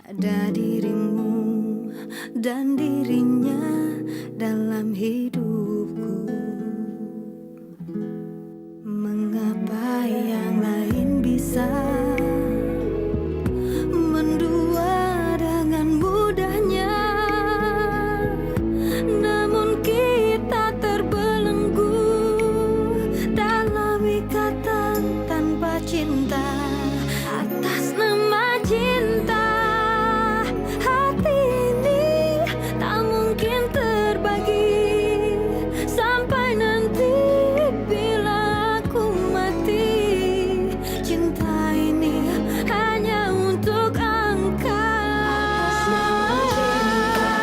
Ada dirimu dan dirinya dalam hidupku. Mengapa yang lain bisa mendua dengan mudahnya, namun kita terbelenggu dalam ikatan tanpa cinta. Atas nama cinta, hati ini tak mungkin terbagi sampai nanti bila aku mati. Cinta ini hanya untuk engkau. Atas nama cinta,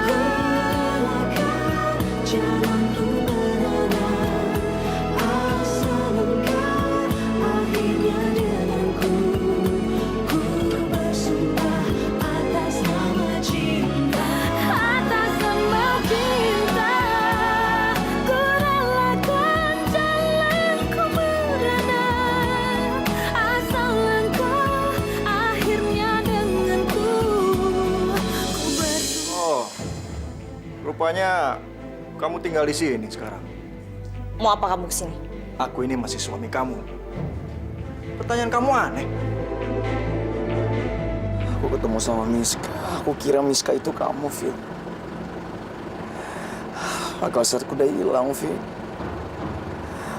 relakan jalanku berada, asal engkau akhirnya denganku. Ku bersumpah atas nama cinta, atas nama cinta, ku relakan jalanku berada, asal engkau akhirnya denganku. Ku bersumpah. Oh, rupanya kamu tinggal di sini sekarang. Mau apa kamu kesini? Aku ini masih suami kamu. Pertanyaan kamu aneh. Aku ketemu sama Miska. Aku kira Miska itu kamu, Fit. Akal sehatku udah hilang, Fit.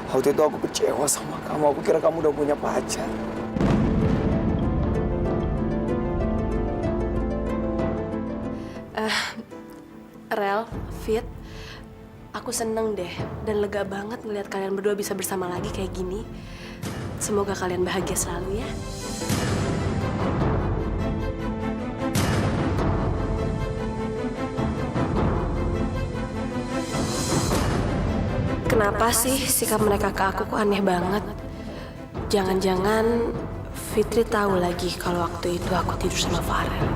Waktu itu aku kecewa sama kamu. Aku kira kamu udah punya pacar. Rel, Fit, aku seneng deh dan lega banget ngeliat kalian berdua bisa bersama lagi kayak gini. Semoga kalian bahagia selalu ya. Kenapa sih sikap mereka ke aku kok aneh banget? Jangan-jangan Fitri tahu lagi kalau waktu itu aku tidur sama Farel.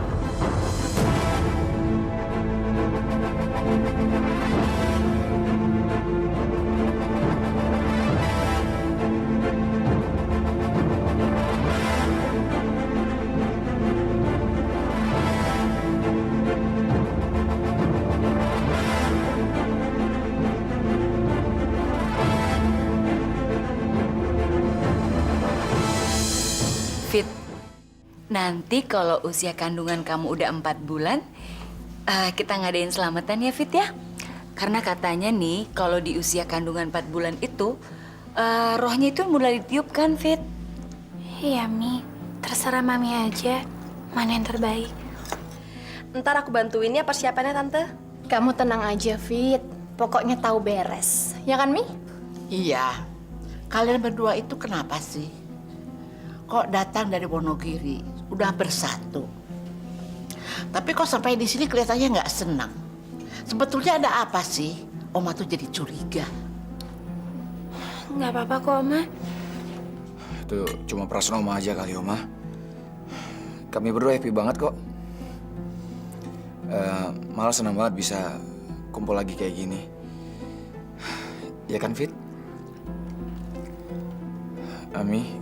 Fit, nanti kalau usia kandungan kamu udah 4 bulan, kita ngadain selamatan ya, Fit ya. Karena katanya nih, kalau di usia kandungan 4 bulan itu, rohnya itu mulai ditiupkan, Fit. Iya, Mi. Terserah Mami aja. Mana yang terbaik. Ntar aku bantuin ya persiapannya, Tante. Kamu tenang aja, Fit. Pokoknya tahu beres. Ya kan, Mi? Iya. Kalian berdua itu kenapa sih? Kok datang dari Wonogiri, udah bersatu. Tapi kok sampai di sini kelihatannya nggak senang. Sebetulnya ada apa sih? Oma tuh jadi curiga. Nggak apa-apa kok, Oma. Itu cuma perasaan Oma aja kali, Oma. Kami berdua happy banget kok. Malah senang banget bisa kumpul lagi kayak gini. Ya kan, Fit? Ami,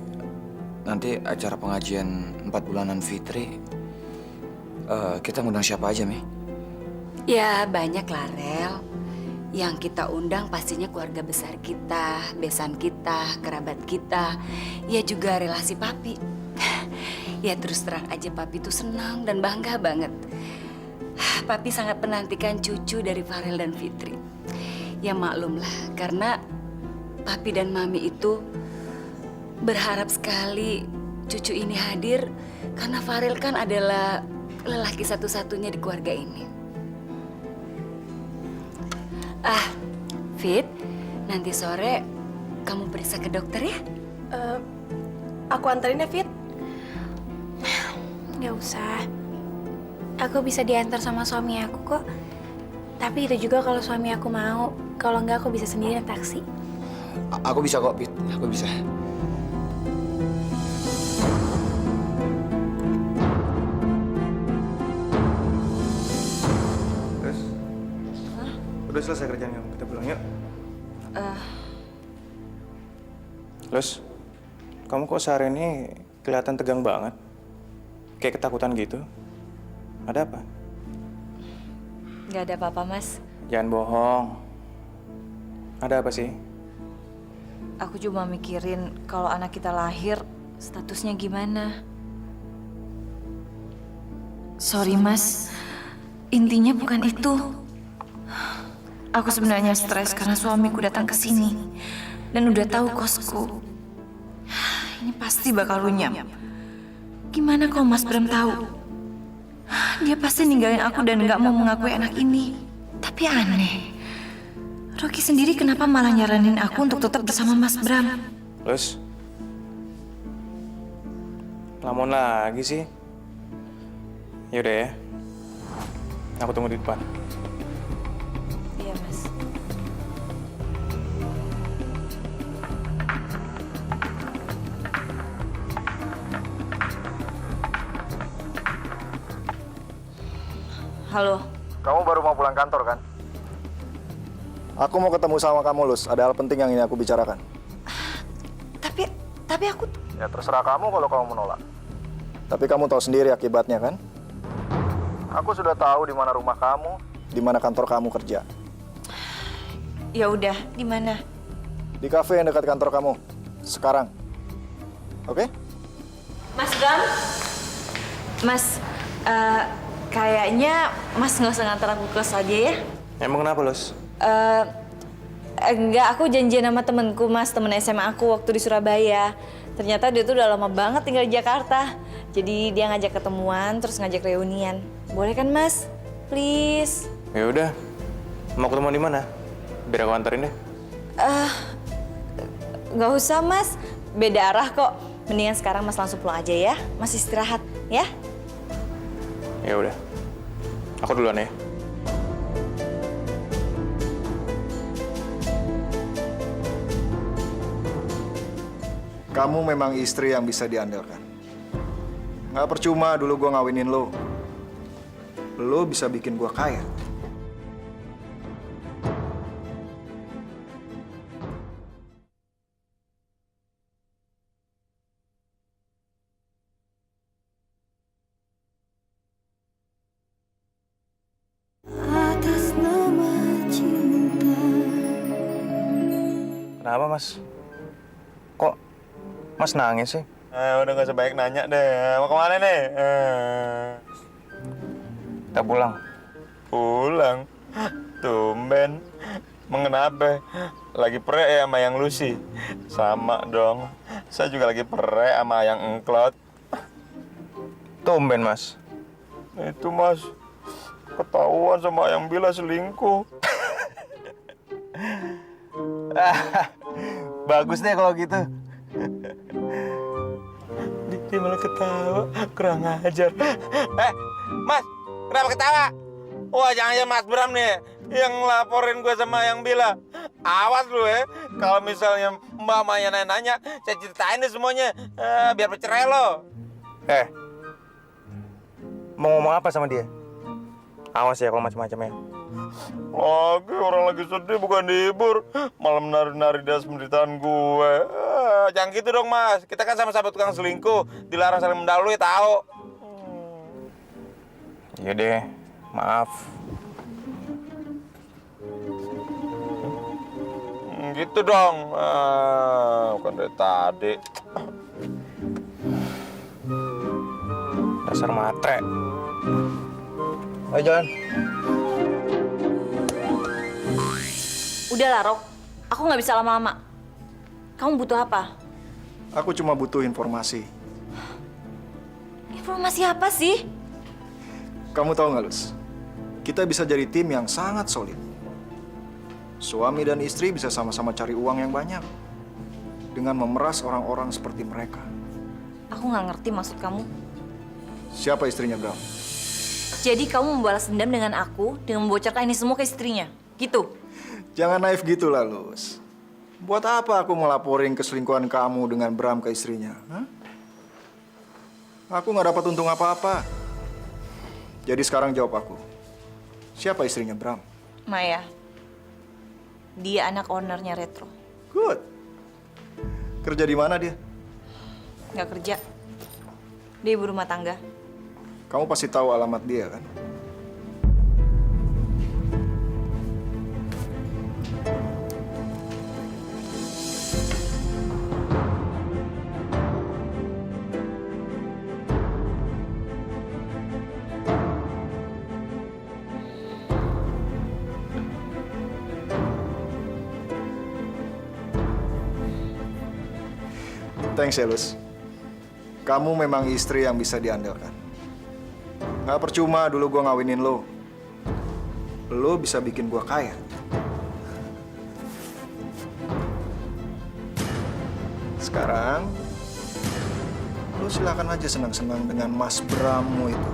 nanti acara pengajian 4 bulanan Fitri, kita ngundang siapa aja, Mi? Ya banyak lah, Rel. Yang kita undang pastinya keluarga besar kita, besan kita, kerabat kita, ya juga relasi Papi. Ya terus terang aja Papi tuh senang dan bangga banget. Papi sangat menantikan cucu dari Farel dan Fitri. Ya maklumlah, karena Papi dan Mami itu berharap sekali cucu ini hadir karena Farel kan adalah lelaki satu-satunya di keluarga ini. Fit, nanti sore kamu periksa ke dokter ya? Aku anterin ya, Fit. Nggak usah. Aku bisa diantar sama suami aku kok. Tapi itu juga kalau suami aku mau. Kalau nggak, aku bisa sendiri naik taksi. Aku bisa kok, Fit. Aku bisa. Terus? Udah selesai kerjaan kamu, kita pulang yuk. Terus? Kamu kok sehari ini kelihatan tegang banget? kayak ketakutan gitu. Ada apa? Gak ada apa-apa, Mas. Jangan bohong. Ada apa sih? Aku cuma mikirin kalau anak kita lahir, statusnya gimana. Sorry, Mas. Intinya bukan itu. Aku sebenarnya stres karena suamiku datang ke sini dan udah tahu kosku. Ini pasti bakal runyam. Gimana kalau Mas Bram tahu? Dia pasti ninggalin aku dan nggak mau mengakui anak ini. Tapi aneh. Rocky sendiri kenapa malah nyaranin aku untuk tetap bersama Mas Bram? Lus? Lamun lagi sih? Yaudah ya. Aku tunggu di depan. Iya, Mas. Halo. Kamu baru mau pulang kantor kan? Aku mau ketemu sama kamu, Lus. Ada hal penting yang ingin aku bicarakan. Tapi aku... Ya terserah kamu kalau kamu menolak. Tapi kamu tahu sendiri akibatnya kan? Aku sudah tahu di mana rumah kamu, di mana kantor kamu kerja. Ya udah, di mana? Di kafe yang dekat kantor kamu. Sekarang. Oke? Mas Bram? Mas, kayaknya Mas nggak usah ngantar aku ke kos aja ya? Emang kenapa, Lus? Enggak, aku janjian sama temenku, Mas, temen SMA aku waktu di Surabaya. Ternyata dia tuh udah lama banget tinggal di Jakarta. Jadi dia ngajak ketemuan, terus ngajak reunian. Boleh kan, Mas? Please. Ya udah. Mau ketemu di mana? Biar aku anterin deh. Nggak usah, Mas. Beda arah kok. Mendingan sekarang Mas langsung pulang aja ya. Mas istirahat, ya? Ya udah. Aku duluan ya. Kamu memang istri yang bisa diandalkan. Nggak percuma dulu gue ngawinin lo. Lo bisa bikin gue kaya. atas nama cinta. Kenapa, Mas? Kok Mas nangis sih? Udah gak sebaik nanya deh. Mau kemana nih? Kita pulang. Pulang? Tumben. Mengenapa? Lagi perek ya sama yang Lucy? Sama dong. Saya juga lagi perek sama yang Engklot. Tumben, Mas. Itu, Mas. Ketahuan sama yang Bila selingkuh. Bagus deh kalau gitu. Dia malah ketawa, kurang ajar. Mas, kenapa ketawa? Wah, jangan-jangan Mas Bram nih yang laporin gue sama yang Bila. Awas lu ya, kalau misalnya Mbak Maya nanya, saya ceritain deh semuanya, biar bercerai lo. Mau ngomong apa sama dia? Awas ya kalau macam-macam ya. Lagi orang lagi sedih bukan dihibur, malah menari-nari di atas penderitaan gue. Jangan gitu dong, Mas. Kita kan sama-sama tukang selingkuh, dilarang saling mendahului, tahu. Iya deh, maaf. Gitu dong. Bukan dari tadi. Dasar matre. Ayo jalan. Udah lah, Rok. Aku nggak bisa lama-lama. Kamu butuh apa? Aku cuma butuh informasi. Informasi apa sih? Kamu tahu nggak, Lus? Kita bisa jadi tim yang sangat solid. Suami dan istri bisa sama-sama cari uang yang banyak dengan memeras orang-orang seperti mereka. Aku nggak ngerti maksud kamu. Siapa istrinya Bram? Jadi kamu membalas dendam dengan aku dengan membocorkan ini semua ke istrinya, gitu? Jangan naif gitu lah, Lus. Buat apa aku ngelaporin keselingkuhan kamu dengan Bram ke istrinya? Hah? Aku nggak dapat untung apa-apa. Jadi sekarang jawab aku. Siapa istrinya Bram? Maya. Dia anak ownernya Retro. Good. Kerja di mana dia? Nggak kerja. Dia ibu rumah tangga. Kamu pasti tahu alamat dia kan? Thanks ya, Luz. Kamu memang istri yang bisa diandalkan. Nggak percuma dulu gue ngawinin lo. Lo bisa bikin gue kaya. Sekarang, lo silakan aja senang-senang dengan Mas Brammu itu.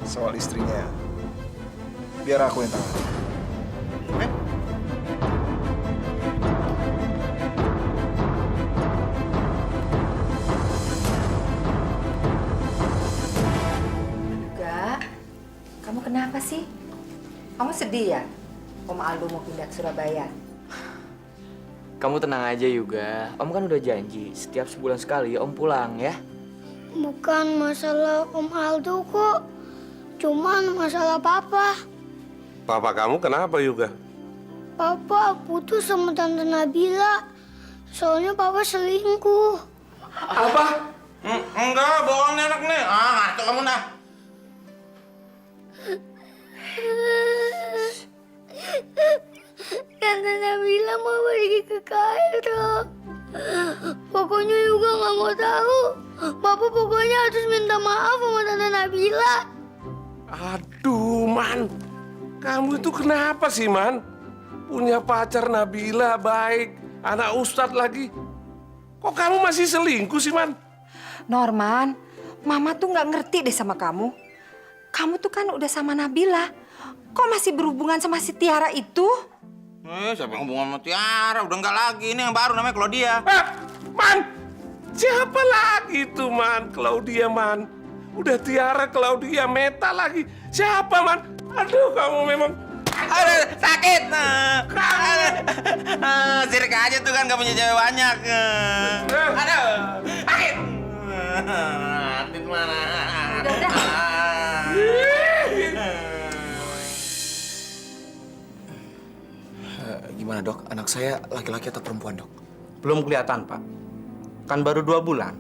Soal istrinya, biar aku yang tahu. Oke? Kamu kenapa sih? Kamu sedih ya? Om Aldo mau pindah ke Surabaya. Kamu tenang aja juga. Om kan udah janji setiap sebulan sekali Om pulang ya. Bukan masalah Om Aldo kok. Cuman masalah Papa. Papa kamu kenapa juga? Papa putus sama Tante Nabila. Soalnya Papa selingkuh. Apa? Enggak, bohong nih anak nih. Ngaco kamu nah. Tante Nabila mau pergi ke Kairo. Pokoknya juga nggak mau tahu. Papa pokoknya harus minta maaf sama Tante Nabila. Aduh, Man. Kamu itu kenapa sih, Man? Punya pacar Nabila baik, anak ustadz lagi. Kok kamu masih selingkuh sih, Man? Norman, Mama tuh nggak ngerti deh sama kamu. Kamu tuh kan udah sama Nabila. Kok masih berhubungan sama si Tiara itu? Siapa yang hubungan sama Tiara? Udah enggak lagi. Ini yang baru namanya Claudia. Man! Siapa lagi tuh, Man? Claudia, Man. Udah Tiara, Claudia, Meta lagi. Siapa, Man? Aduh, kamu memang... Aduh, sakit. Sirik aja tuh kan gak punya cewek banyak. Aduh, sakit. Adit mana? Gimana dok? Anak saya laki-laki atau perempuan dok? Belum kelihatan, Pak. Kan baru 2 bulan.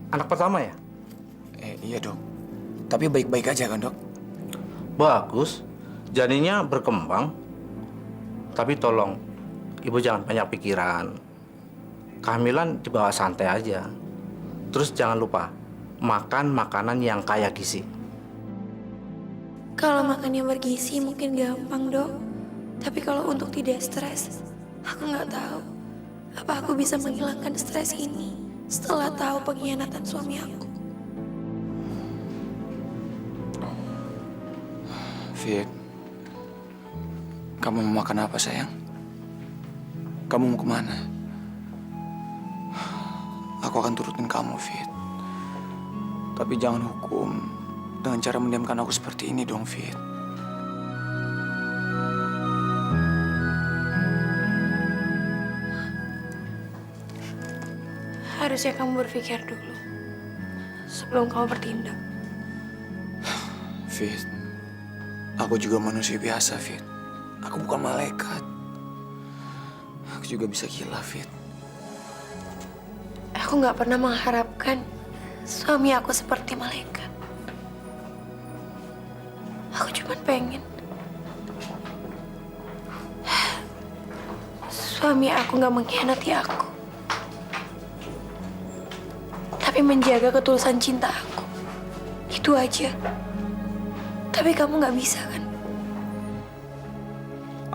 Anak pertama ya? Iya dok. Tapi baik-baik aja kan dok? Bagus. Janinnya berkembang. Tapi tolong, Ibu jangan banyak pikiran. Kehamilan dibawa santai aja. Terus jangan lupa, makan makanan yang kaya gizi. Kalau makan yang bergizi mungkin gampang, Dok. Tapi kalau untuk tidak stres, aku nggak tahu apa aku bisa menghilangkan stres ini setelah tahu pengkhianatan suami aku. Fit, kamu mau makan apa sayang? Kamu mau kemana? Aku akan turutin kamu, Fit. Tapi jangan hukum dengan cara mendiamkan aku seperti ini dong, Fit. Harusnya kamu berpikir dulu sebelum kamu bertindak. Fit, aku juga manusia biasa, Fit. Aku bukan malaikat. Aku juga bisa gila, Fit. Aku nggak pernah mengharapkan suami aku seperti malaikat. Aku cuma pengen suami aku nggak mengkhianati aku, tapi menjaga ketulusan cinta aku. Itu aja. Tapi kamu nggak bisa kan?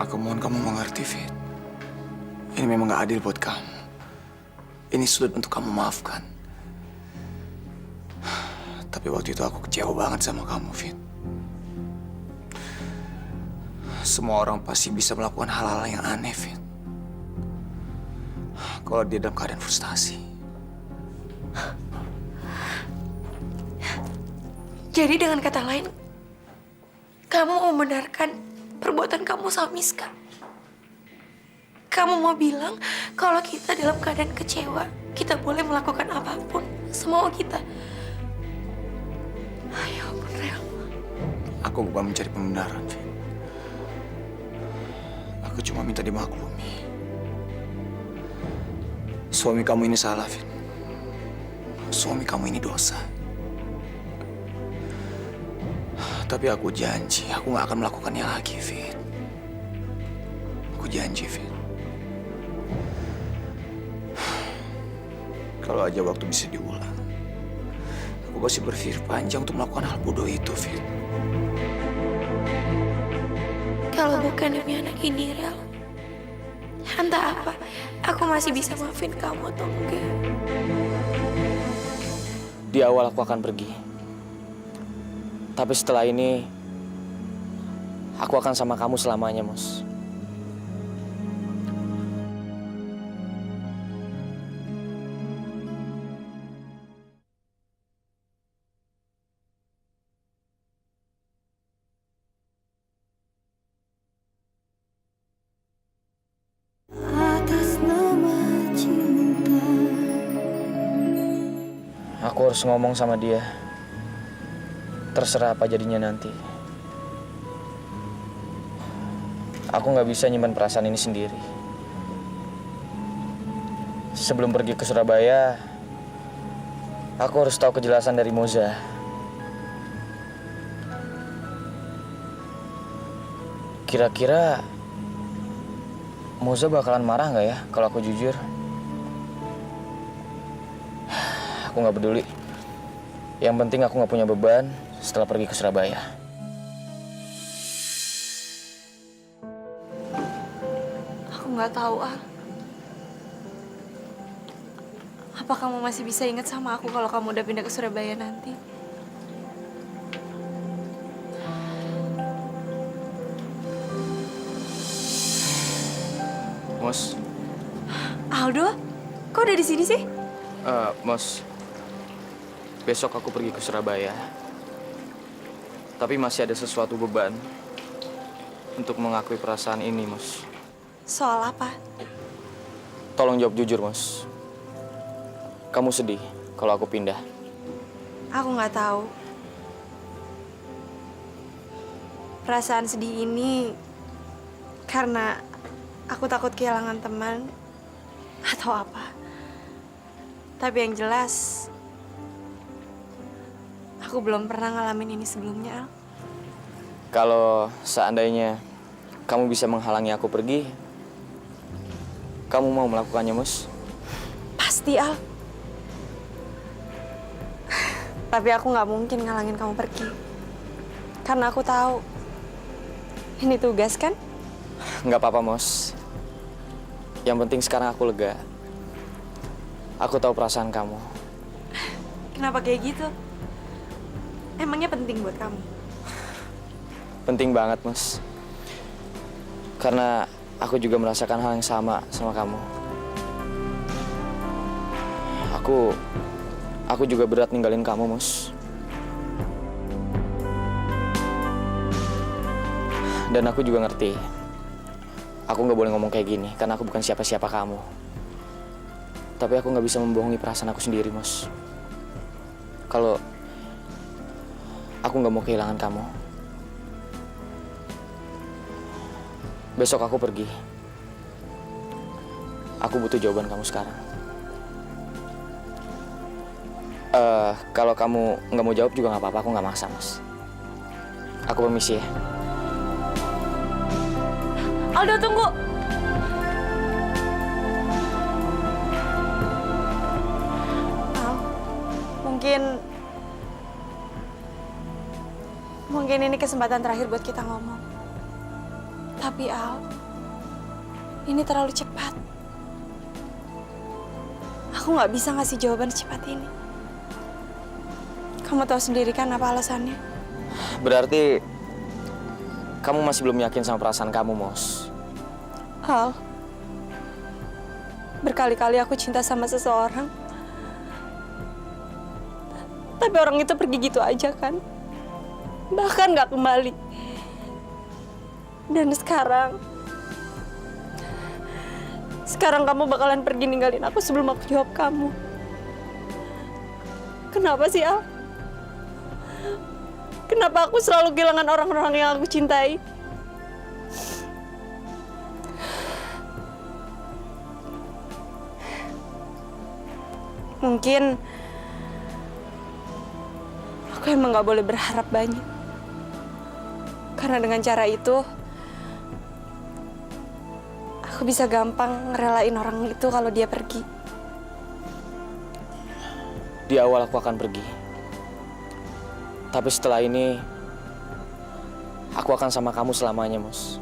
Aku mohon kamu mengerti, Fit. Ini memang gak adil buat kamu. Ini sulit untuk kamu maafkan. Tapi waktu itu aku kecewa banget sama kamu, Fit. Semua orang pasti bisa melakukan hal-hal yang aneh, Fit. Kalau dia dalam keadaan frustasi. Jadi dengan kata lain, kamu membenarkan perbuatan kamu sama Miska. Kamu mau bilang kalau kita dalam keadaan kecewa, kita boleh melakukan apapun semau kita. Aku bukan mencari pembenaran, Vin. Aku cuma minta dimaklumi. Suami kamu ini salah, Vin. Suami kamu ini dosa. Tapi aku janji, aku gak akan melakukannya lagi, Vin. Aku janji, Vin. Kalau aja waktu bisa diulang, aku pasti berpikir panjang untuk melakukan hal bodoh itu, Vin. Kalau bukan demi anak ini, Rel, entah apa, aku masih bisa maafin kamu atau enggak. Di awal aku akan pergi. Tapi setelah ini, aku akan sama kamu selamanya, Mos. Aku harus ngomong sama dia. Terserah apa jadinya nanti. Aku nggak bisa nyimpan perasaan ini sendiri. Sebelum pergi ke Surabaya, aku harus tahu kejelasan dari Moza. Kira-kira Moza bakalan marah nggak ya kalau aku jujur? Aku nggak peduli. Yang penting aku nggak punya beban setelah pergi ke Surabaya. Aku nggak tahu, Al. Apa kamu masih bisa ingat sama aku kalau kamu udah pindah ke Surabaya nanti? Mos, Aldo, kok udah di sini sih? Mos, besok aku pergi ke Surabaya. Tapi masih ada sesuatu beban untuk mengakui perasaan ini, Mos. Soal apa? Tolong jawab jujur, Mos. Kamu sedih kalau aku pindah? Aku nggak tahu. Perasaan sedih ini karena aku takut kehilangan teman atau apa. Tapi yang jelas, aku belum pernah ngalamin ini sebelumnya, Al. Kalau seandainya kamu bisa menghalangi aku pergi, kamu mau melakukannya, Mos? Pasti, Al. Tapi aku nggak mungkin ngalangin kamu pergi. Karena aku tahu, ini tugas kan? Nggak apa-apa, Mos. Yang penting sekarang aku lega. Aku tahu perasaan kamu. Kenapa kayak gitu? Emangnya penting buat kamu? Penting banget, Mos. Karena aku juga merasakan hal yang sama kamu. Aku juga berat ninggalin kamu, Mos. Dan aku juga ngerti, aku nggak boleh ngomong kayak gini karena aku bukan siapa-siapa kamu. Tapi aku nggak bisa membohongi perasaan aku sendiri, Mos. Kalau aku nggak mau kehilangan kamu. Besok aku pergi. Aku butuh jawaban kamu sekarang. Kalau kamu nggak mau jawab juga nggak apa-apa, aku nggak maksa, Mas. Aku permisi ya. Aldo, tunggu! Al, mungkin ini kesempatan terakhir buat kita ngomong. Tapi Al, ini terlalu cepat. Aku nggak bisa ngasih jawaban secepat ini. Kamu tahu sendiri kan apa alasannya? Berarti kamu masih belum yakin sama perasaan kamu, Mos. Al, berkali-kali aku cinta sama seseorang. Tapi orang itu pergi gitu aja kan? Bahkan gak kembali. Dan sekarang kamu bakalan pergi ninggalin aku sebelum aku jawab kamu. Kenapa sih, Al? Kenapa aku selalu kehilangan orang-orang yang aku cintai? Mungkin aku emang gak boleh berharap banyak. Karena dengan cara itu, aku bisa gampang ngerelain orang itu kalau dia pergi. Di awal aku akan pergi. Tapi setelah ini, aku akan sama kamu selamanya, Mus.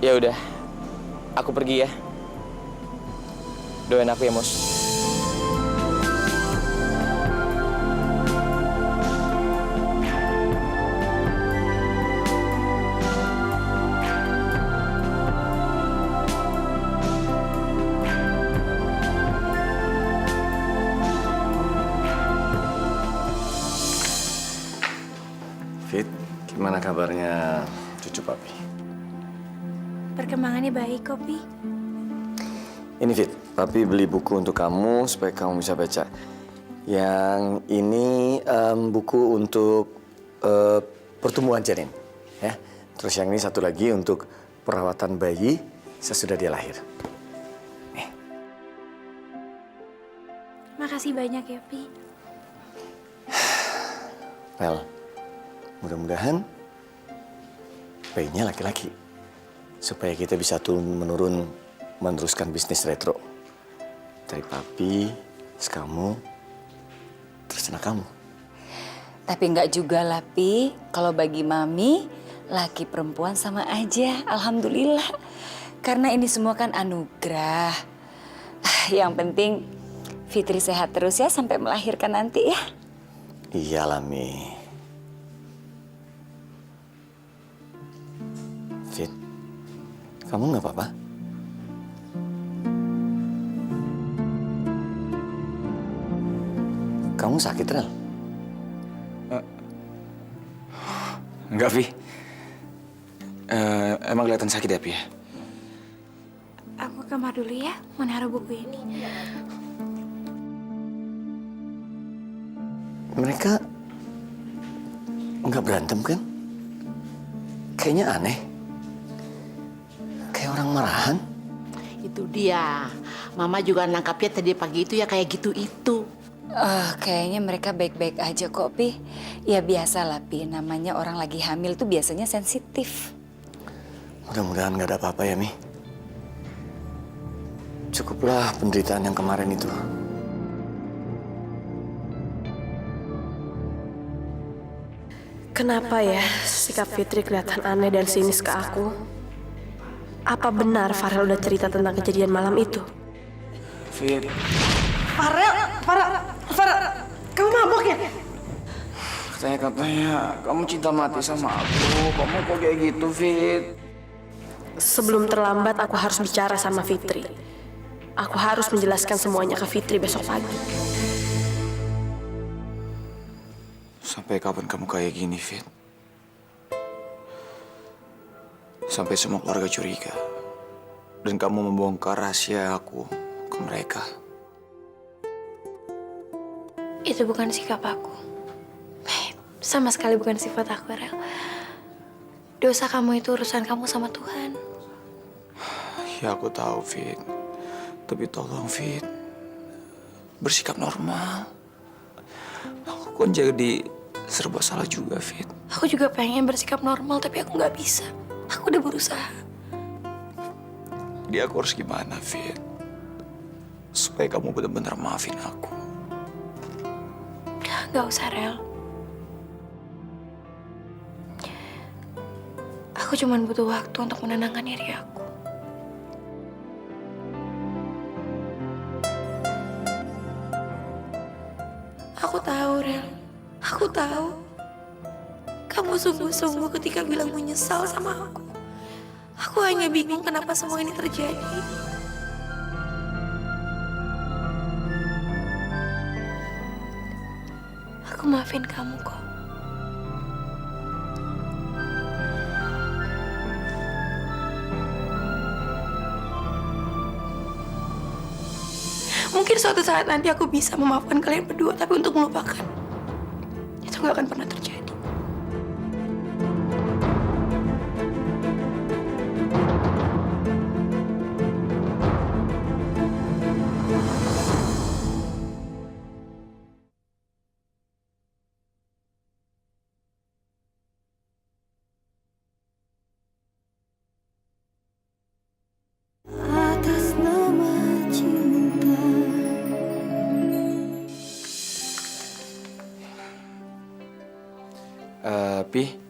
Ya udah, aku pergi ya. Doain aku ya, Mus. Fit, gimana kabarnya cucu papi? Perkembangannya baik kok, Pi. Ini Fit, papi beli buku untuk kamu supaya kamu bisa baca. Yang ini buku untuk pertumbuhan janin, ya. Terus yang ini satu lagi untuk perawatan bayi sesudah dia lahir. Makasih banyak ya, Pi. Well, mudah-mudahan bayinya laki-laki. Supaya kita bisa turun-menurun meneruskan bisnis retro. Dari papi, terus kamu, terus anak kamu. Tapi nggak juga lah, Pi. Kalau bagi Mami, laki perempuan sama aja. Alhamdulillah. Karena ini semua kan anugerah. Yang penting Fitri sehat terus ya sampai melahirkan nanti ya. Iyalah, Mi. Fit, kamu nggak apa-apa? Kamu sakit, Rel? Enggak, Vi. Emang kelihatan sakit ya, Pi? Aku ke kamar dulu ya, mau naruh buku ini. Mereka nggak berantem kan? Kayaknya aneh. Kayak orang marahan. Itu dia. Mama juga nangkapnya tadi pagi itu ya kayak gitu itu. Kayaknya mereka baik-baik aja kok, Pi. Ya biasa lah, Pi. Namanya orang lagi hamil tuh biasanya sensitif. Mudah-mudahan nggak ada apa-apa ya, Mi. Cukuplah penderitaan yang kemarin itu. Kenapa ya sikap Fitri kelihatan aneh dan sinis ke aku? Apa benar Farel udah cerita tentang kejadian malam itu? Fit. Farel, kamu mabuk ya? Katanya kamu cinta mati sama aku. Kamu kok kayak gitu, Fit? Sebelum terlambat aku harus bicara sama Fitri. Aku harus menjelaskan semuanya ke Fitri besok pagi. Sampai kapan kamu kayak gini, Fit? Sampai semua keluarga curiga. Dan kamu membongkar rahasia aku ke mereka. Itu bukan sikap aku. Sama sekali bukan sifat aku, Rel. Dosa kamu itu urusan kamu sama Tuhan. Ya aku tahu, Fit. Tapi tolong, Fit. Bersikap normal. Aku kan jadi serba salah juga, Fit. Aku juga pengen bersikap normal, tapi aku nggak bisa. Aku udah berusaha. Jadi aku harus gimana, Fit? Supaya kamu benar-benar maafin aku. Nggak usah, Rel. Aku cuma butuh waktu untuk menenangkan diri aku. Aku tahu, Rel. Aku tahu. Kamu sungguh-sungguh ketika bilang menyesal sama aku. Aku hanya bingung kenapa semua ini terjadi. Aku maafin kamu kok. Mungkin suatu saat nanti aku bisa memaafkan kalian berdua, tapi untuk melupakan, itu nggak akan pernah terjadi. Atas nama cinta. Pi,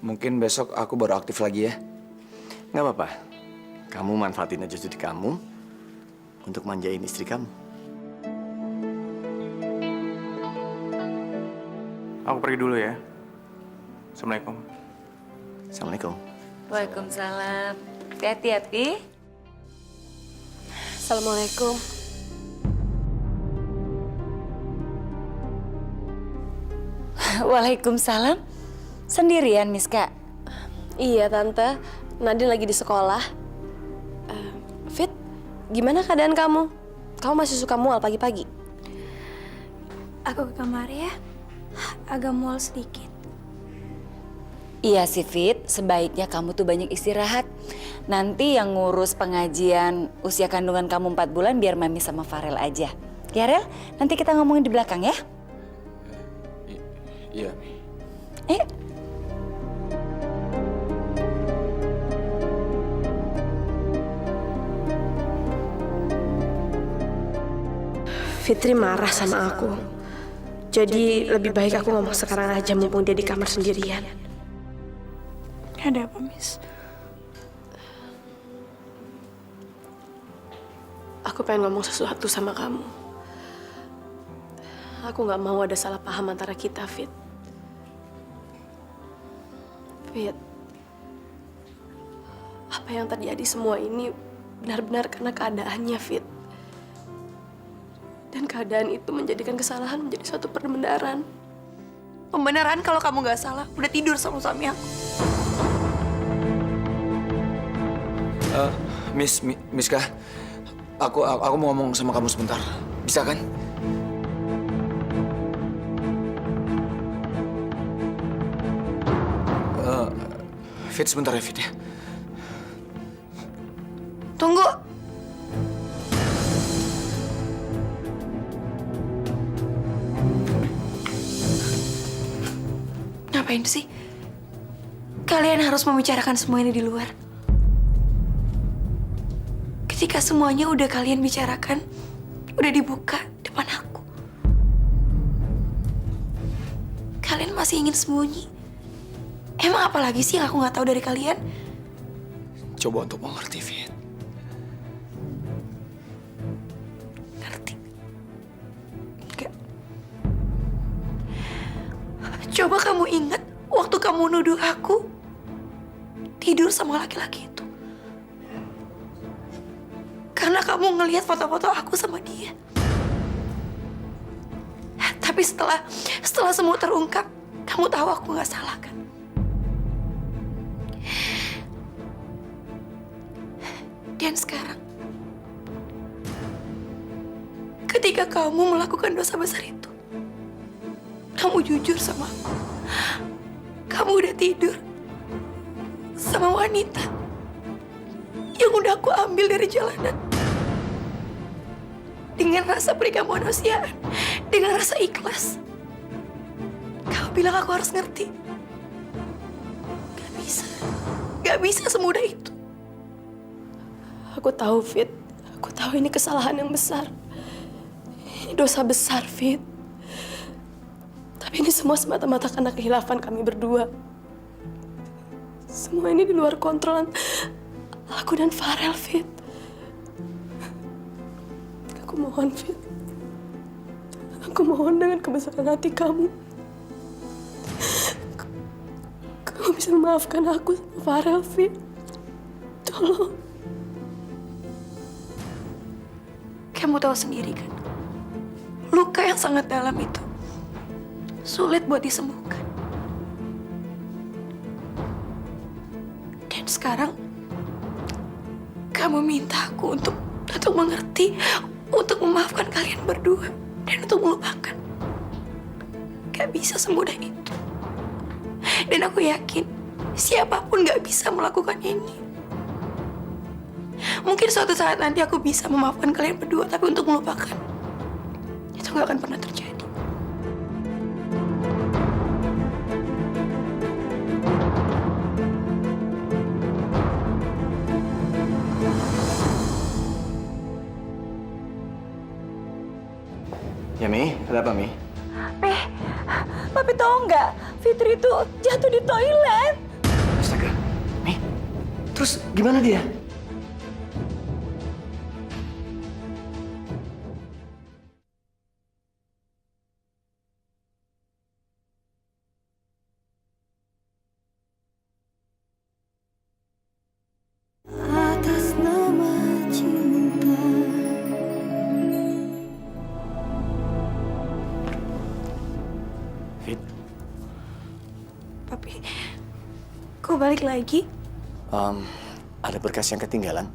mungkin besok aku baru aktif lagi ya. Nggak apa-apa. Kamu manfaatin aja cuti kamu untuk manjain istri kamu. Aku pergi dulu ya. Assalamualaikum. Assalamualaikum. Waalaikumsalam. Hati-hati ya, Pi. Assalamualaikum. Waalaikumsalam. Sendirian, Miska? Iya, Tante. Nadine lagi di sekolah. Fit, gimana keadaan kamu? Kamu masih suka mual pagi-pagi? Aku ke kamar ya. Agak mual sedikit. Iya sih, Fit. Sebaiknya kamu tuh banyak istirahat. Nanti yang ngurus pengajian usia kandungan kamu 4 bulan biar Mami sama Farel aja. Ya, Rel? Nanti kita ngomongin di belakang ya. Iya. Eh, Fitri marah sama aku. Jadi lebih baik aku ngomong sekarang aja mumpung dia di kamar sendirian. Ada apa, Miss? Aku pengen ngomong sesuatu sama kamu. Aku nggak mau ada salah paham antara kita, Fit. Fit, apa yang terjadi semua ini benar-benar karena keadaannya, Fit. Dan keadaan itu menjadikan kesalahan menjadi suatu perbendaharaan. Pembenaran kalau kamu nggak salah, udah tidur sama suami aku. Miska, aku mau ngomong sama kamu sebentar. Bisa kan? Fit, sebentar ya, Fit ya. Tunggu. Ngapain sih? Kalian harus membicarakan semua ini di luar. Ketika semuanya udah kalian bicarakan, udah dibuka depan aku. Kalian masih ingin sembunyi? Emang apa lagi sih yang aku nggak tahu dari kalian? Coba untuk mengerti, Fit. Ngerti? Enggak. Coba kamu ingat waktu kamu nuduh aku tidur sama laki-laki itu. Karena kamu ngelihat foto-foto aku sama dia. Tapi setelah semua terungkap, kamu tahu aku nggak salah kan? Dan sekarang, ketika kamu melakukan dosa besar itu, kamu jujur sama aku. Kamu udah tidur sama wanita yang udah aku ambil dari jalanan. Dengan rasa perikamanusiaan, dengan rasa ikhlas. Kamu bilang aku harus ngerti. Gak bisa. Gak bisa semudah itu. Aku tahu, Fit. Aku tahu ini kesalahan yang besar. Ini dosa besar, Fit. Tapi ini semua semata-mata karena khilafan kami berdua. Semua ini di luar kontrol aku dan Farel, Fit. Aku mohon, Fit. Aku mohon dengan kebesaran hati kamu. Kamu bisa memaafkan aku sama Farel, Fit. Tolong. Kamu tahu sendiri kan, luka yang sangat dalam itu sulit buat disembuhkan. Dan sekarang kamu minta aku untuk mengerti, untuk memaafkan kalian berdua dan untuk melupakan. Gak bisa semudah itu. Dan aku yakin siapapun gak bisa melakukan ini. Mungkin suatu saat nanti aku bisa memaafkan kalian berdua, tapi untuk melupakan itu gak akan pernah terjadi. Ya, Mi, ada apa, Mi? Papi tahu nggak? Fitri itu jatuh di toilet. Astaga, Mi, terus gimana dia? Atas nama cinta. Fit, Papi, kau balik lagi? ada berkas yang ketinggalan.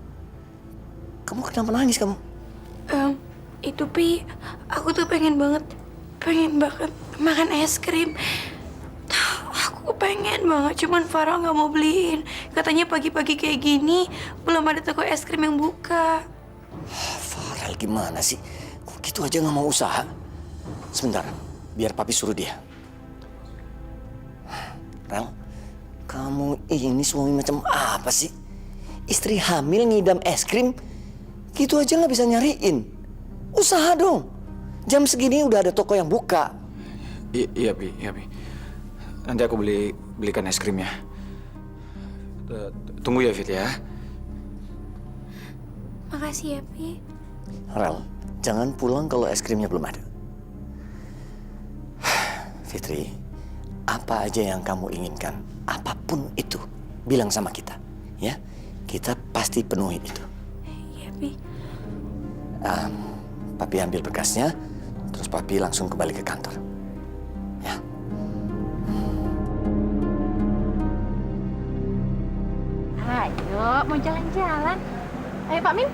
Kamu kenapa nangis kamu? Itu Pi, aku tuh pengen banget makan es krim. Aku pengen banget, cuman Farah nggak mau beliin. Katanya pagi-pagi kayak gini belum ada toko es krim yang buka. Farel gimana sih? Kok gitu aja nggak mau usaha? Sebentar, biar papi suruh dia. Rel, kamu ini suami macam apa sih? Istri hamil ngidam es krim, gitu aja nggak bisa nyariin. Usaha dong. Jam segini udah ada toko yang buka. Iya, Pi. Nanti aku belikan es krimnya. Tunggu ya, Fit ya. Makasih ya, Pi. Rel, jangan pulang kalau es krimnya belum ada. Fitri, apa aja yang kamu inginkan, apapun itu, bilang sama kita, ya. Kita pasti penuhi itu. Iya, Pi. Papi ambil berkasnya, terus papi langsung kembali ke kantor. Ya. Ayo, mau jalan-jalan. Ayo Pak Min.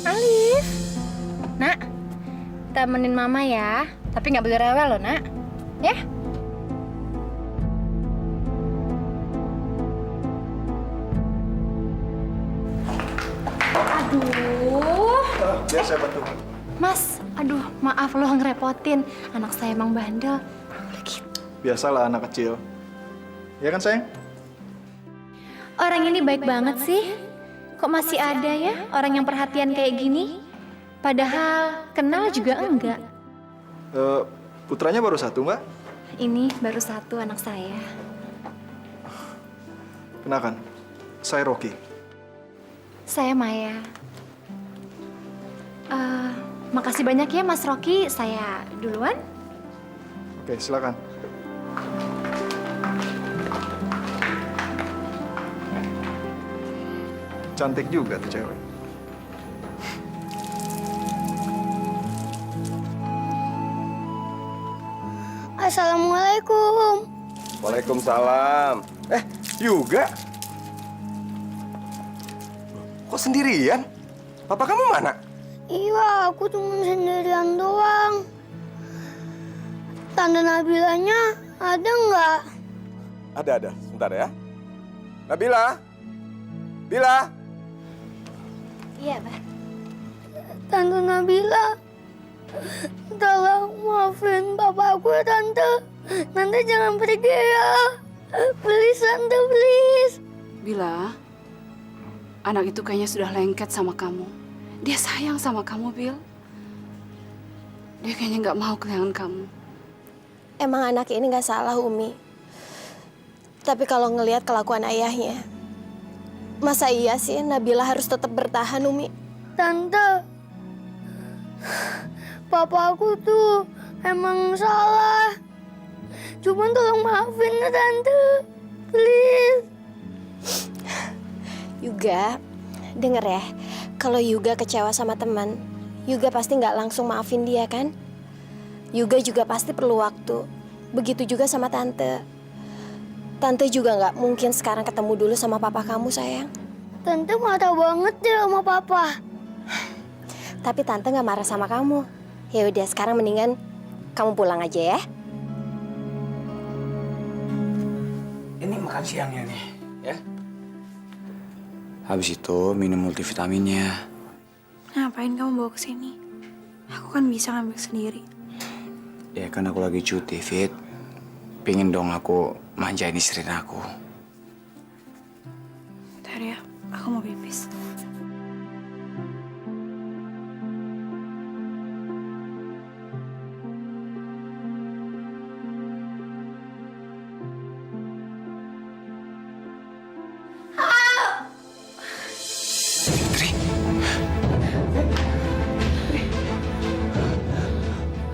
Alif. Nak, temenin Mama ya. Tapi nggak boleh rewel loh, Nak. Ya? Aduh. Biar saya bantu. Mas, aduh maaf loh ngerepotin. Anak saya emang bandel. Biasalah anak kecil. Ya kan, sayang? Orang ini baik banget sih. Kok masih ada ya orang yang perhatian kayak gini? Padahal kenal juga enggak. Putranya baru satu, Mbak? Ini baru satu anak saya. Kenalkan, saya Rocky. Saya Maya. Makasih banyak ya Mas Rocky. Saya duluan. Oke, silakan. Cantik juga tuh cewek. Assalamualaikum. Waalaikumsalam. Juga? Kok sendirian? Papa kamu mana? Iya, aku cuma sendirian doang. Tante Nabilanya ada nggak? Ada. Sebentar ya. Nabila? Bila? Iya, Pak. Tante Nabila, tolong maafin papa aku ya, Tante. Tante jangan pergi ya. Please, Tante, please. Bila, anak itu kayaknya sudah lengket sama kamu. Dia sayang sama kamu, Bil. Dia kayaknya nggak mau kehilangan kamu. Emang anak ini nggak salah, Umi. Tapi kalau ngelihat kelakuan ayahnya, masa iya sih Nabila harus tetap bertahan, Umi? Tante, papa aku tuh emang salah. Cuman tolong maafin ya, Tante. Please. Yuga, denger ya. Kalau Yuga kecewa sama teman, Yuga pasti nggak langsung maafin dia kan? Yuga juga pasti perlu waktu. Begitu juga sama Tante. Tante juga nggak mungkin sekarang ketemu dulu sama papa kamu, sayang. Tante marah banget deh sama papa. Tapi tante nggak marah sama kamu. Ya udah, sekarang mendingan kamu pulang aja ya. Ini makan siangnya nih, ya. Habis itu minum multivitaminnya. Ngapain kamu bawa ke sini? Aku kan bisa ngambil sendiri. Ya kan aku lagi cuti, Fit. Pingin dong aku manjain istri aku. Bentar ya, aku mau pipis.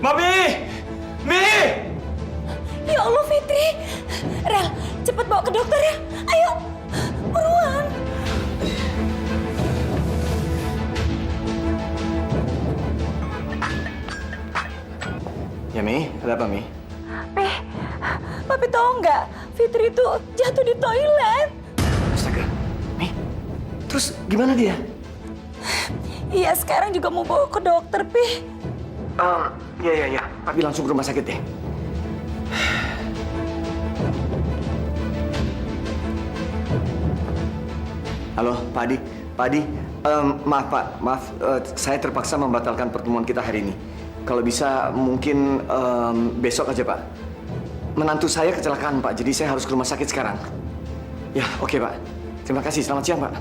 Mami! Mi! Ya Allah, Fitri. Rel, cepet bawa ke dokter ya. Ayo, buruan. Ya, Mi? Ada apa, Mi? Papi tahu nggak? Fitri itu jatuh di toilet. Astaga. Mi, terus gimana dia? Iya, sekarang juga mau bawa ke dokter, Pi. Iya. Papi langsung ke rumah sakit deh. Halo, Pak Adi. Pak Adi, maaf Pak, saya terpaksa membatalkan pertemuan kita hari ini. Kalau bisa mungkin besok aja Pak. Menantu saya kecelakaan Pak, jadi saya harus ke rumah sakit sekarang. Ya, oke Pak. Terima kasih, selamat siang Pak.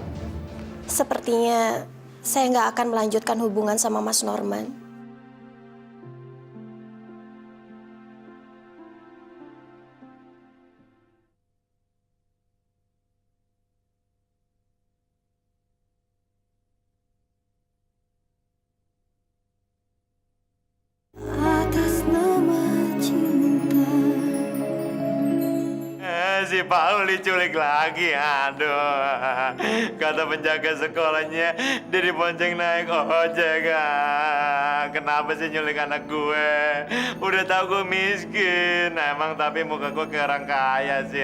Sepertinya saya nggak akan melanjutkan hubungan sama Mas Norman. Si Paul diculik lagi, aduh. Kata penjaga sekolahnya, dia dibonceng naik ojek. Kenapa sih nyulik anak gue? Udah tahu gue miskin, emang tapi muka gue kayak orang kaya sih.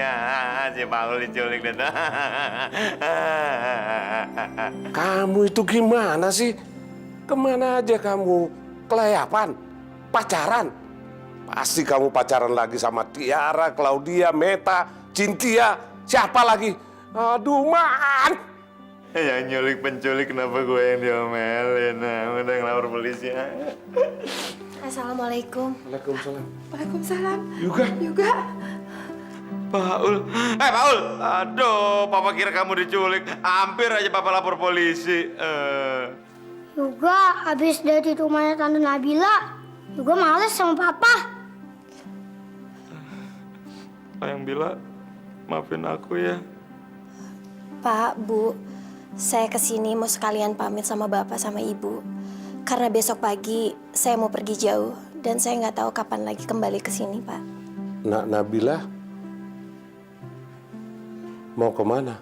Si Paul diculik deh. Kamu itu gimana sih? Kemana aja kamu? Kelayapan? Pacaran? Pasti kamu pacaran lagi sama Tiara, Claudia, Meta, Cynthia, siapa lagi? Aduh, Man! Yang nyulik penculik kenapa gue yang diomelin? Udah ngelapor polisi. Assalamualaikum. Waalaikumsalam. Waalaikumsalam. Juga. Paul. Paul! Aduh, papa kira kamu diculik. Hampir aja papa lapor polisi. Juga habis dari rumahnya Tante Nabila, juga males sama papa. Yang bila maafin aku ya. Pak, Bu, saya kesini mau sekalian pamit sama Bapak sama Ibu. Karena besok pagi saya mau pergi jauh dan saya nggak tahu kapan lagi kembali ke sini, Pak. Nak Nabila mau kemana?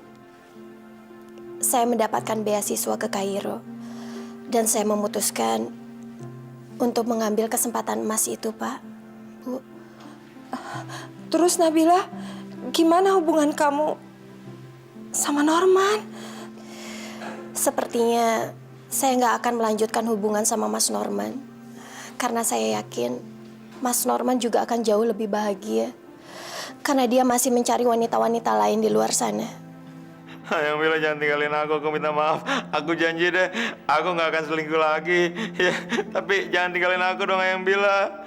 Saya mendapatkan beasiswa ke Kairo dan saya memutuskan untuk mengambil kesempatan emas itu, Pak. Bu. Terus Nabila, gimana hubungan kamu sama Norman? Sepertinya saya nggak akan melanjutkan hubungan sama Mas Norman. Karena saya yakin Mas Norman juga akan jauh lebih bahagia. Karena dia masih mencari wanita-wanita lain di luar sana. Yang bilang jangan tinggalin aku minta maaf. Aku janji deh, aku nggak akan selingkuh lagi. Ya, tapi jangan tinggalin aku dong, yang bilang.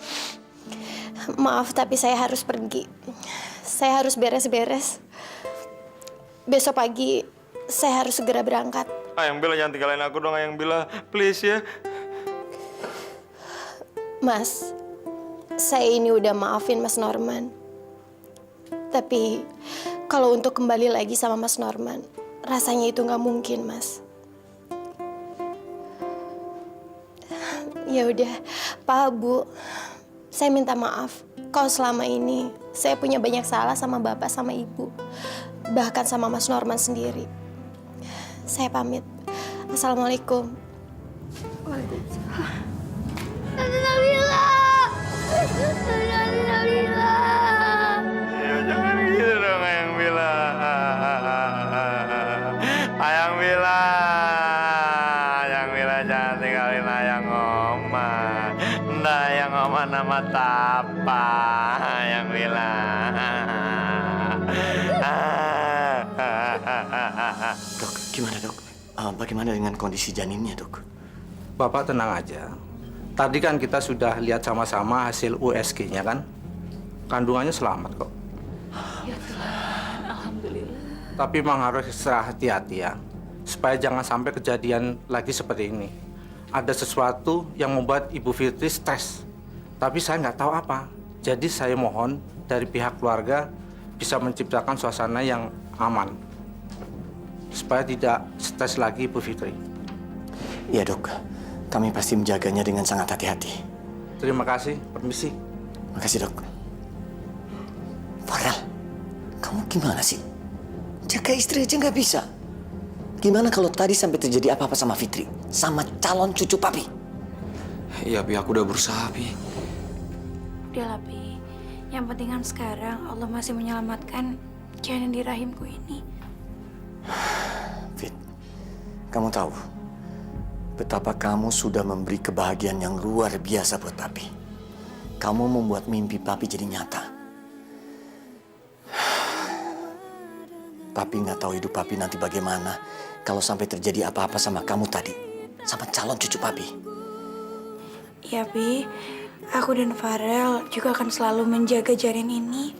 Maaf, tapi saya harus pergi. Saya harus beres-beres. Besok pagi saya harus segera berangkat. Yang bilang jangan tinggalin aku dong, yang bilang. Please ya. Mas, saya ini udah maafin Mas Norman. Tapi kalau untuk kembali lagi sama Mas Norman, rasanya itu nggak mungkin, Mas. Ya udah, Pak, Bu, saya minta maaf kalau selama ini saya punya banyak salah sama Bapak sama Ibu, bahkan sama Mas Norman sendiri. Saya pamit. Assalamualaikum. Waalaikumsalam. Tante Nabila! Tante Nabila! Ya jangan gitu dong, yang Dok, gimana dok? Bagaimana dengan kondisi janinnya dok? Bapak tenang aja. Tadi kan kita sudah lihat sama-sama hasil USG-nya kan? Kandungannya selamat kok. Ya Tuhan, alhamdulillah. Tapi memang harus extra hati-hati ya. Supaya jangan sampai kejadian lagi seperti ini. Ada sesuatu yang membuat Ibu Fitri stres. Tapi saya nggak tahu apa. Jadi saya mohon dari pihak keluarga bisa menciptakan suasana yang aman. Supaya tidak stres lagi Ibu Fitri. Iya dok, kami pasti menjaganya dengan sangat hati-hati. Terima kasih, permisi. Makasih dok. Farel, kamu gimana sih? Jaga istri aja nggak bisa. Gimana kalau tadi sampai terjadi apa-apa sama Fitri? Sama calon cucu papi? Iya, Pi, aku udah berusaha, Pi. Udahlah, Pi. Yang penting kan sekarang Allah masih menyelamatkan janin di rahimku ini. Fit, kamu tahu betapa kamu sudah memberi kebahagiaan yang luar biasa buat papi. Kamu membuat mimpi papi jadi nyata. Papi nggak tahu hidup papi nanti bagaimana kalau sampai terjadi apa-apa sama kamu tadi, sama calon cucu papi. Ya, Pi. Aku dan Farel juga akan selalu menjaga janin ini.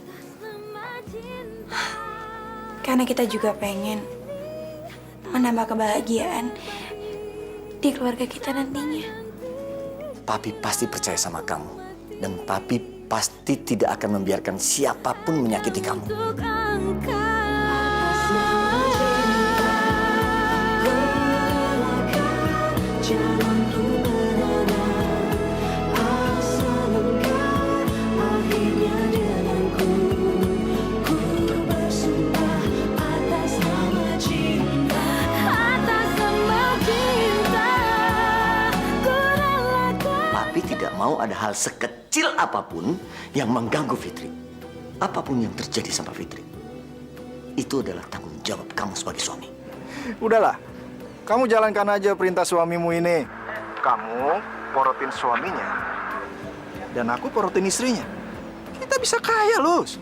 Karena kita juga pengen menambah kebahagiaan di keluarga kita nantinya. Papi pasti percaya sama kamu. Dan papi pasti tidak akan membiarkan siapapun menyakiti kamu. Papi tidak mau ada hal sekecil apapun yang mengganggu Fitri. Apapun yang terjadi sama Fitri, itu adalah tanggung jawab kamu sebagai suami. Udahlah, kamu jalankan aja perintah suamimu ini. Kamu porotin suaminya, dan aku porotin istrinya. Kita bisa kaya, Lus.